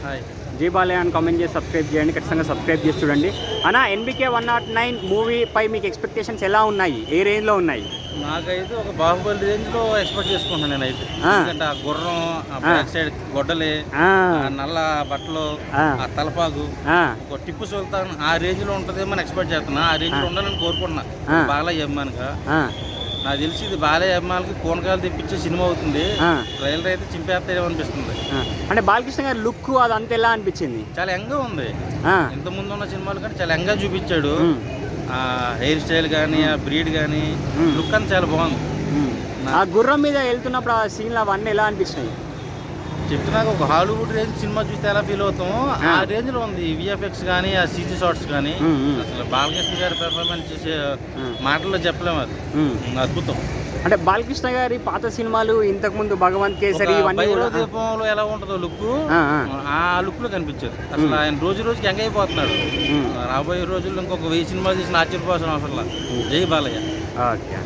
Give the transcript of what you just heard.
Hi. G Balayya అని comment చేసి subscribe చేయండి, ఖచ్చితంగా సబ్స్క్రైబ్ చేసి చూడండి. అన్న ఎన్బికే 109 మూవీపై మీకు ఎక్స్పెక్టేషన్స్ ఎలా ఉన్నాయి, ఏ రేంజ్లో ఉన్నాయి? నాకైతే ఒక బాహుబలి రేంజ్లో ఎక్స్పెక్ట్ చేసుకుంటున్నాను నేనైతే. ఎందుకంటే ఆ గుర్రం, ఆ బ్యాక్ సైడ్ గొడ్డలి, ఆ నల్ల బట్టలు, ఆ తలపాగు, ఒక టిప్పు సుల్తాన్ ఆ రేంజ్లో ఉంటుందేమో ఎక్స్పెక్ట్ చేస్తున్నా. ఆ రేంజ్లో ఉండాలని కోరుకుంటున్నా బాలయ్య అభిమానిగా. నాకు తెలిసి ఇది బాలయ్య అభిమానులకి కూనకాయలు తెప్పించే సినిమా అవుతుంది. ట్రైలర్ అయితే చింపేస్తారేమో అనిపిస్తుంది. అంటే బాలకృష్ణ గారి లుక్ అదంతా ఎలా అనిపించింది? చాలా యంగ్గా ఉంది. ఇంత ముందు ఉన్న సినిమాలు కానీ చాలా యంగ్గా చూపించాడు. ఆ హెయిర్ స్టైల్ కానీ, ఆ బ్రీడ్ కానీ, లుక్ అని చాలా బాగుంది. ఆ గుర్రం మీద వెళ్తున్నప్పుడు ఆ సీన్లు అవన్నీ ఎలా అనిపించినాయి? చెప్తున్నాక ఒక హాలీవుడ్ రేంజ్ సినిమా చూస్తే ఎలా ఫీల్ అవుతామో ఆ రేంజ్లో ఉంది. విఎఫ్ఎక్స్ కానీ, ఆ సీజీ షాట్స్ కానీ, అసలు బాలకృష్ణ గారి పెర్ఫార్మెన్స్ చేసే మాటల్లో చెప్పలేము. అది అద్భుతం. అంటే బాలకృష్ణ గారి పాత సినిమాలు ఇంతకుముందు భగవంత్ కేసరి దీపంలో ఎలా ఉంటుందో లుక్, ఆ లుక్ లో కనిపించదు. అసలు ఆయన రోజు రోజుకి యంగ్ అయిపోతున్నాడు. రాబోయే రోజుల్లో ఇంకొక 1000 సినిమాలు తీసిన ఆశ్చర్యపోవాల్సిన అవసరం లేదు. జై బాలయ్య. ఓకే.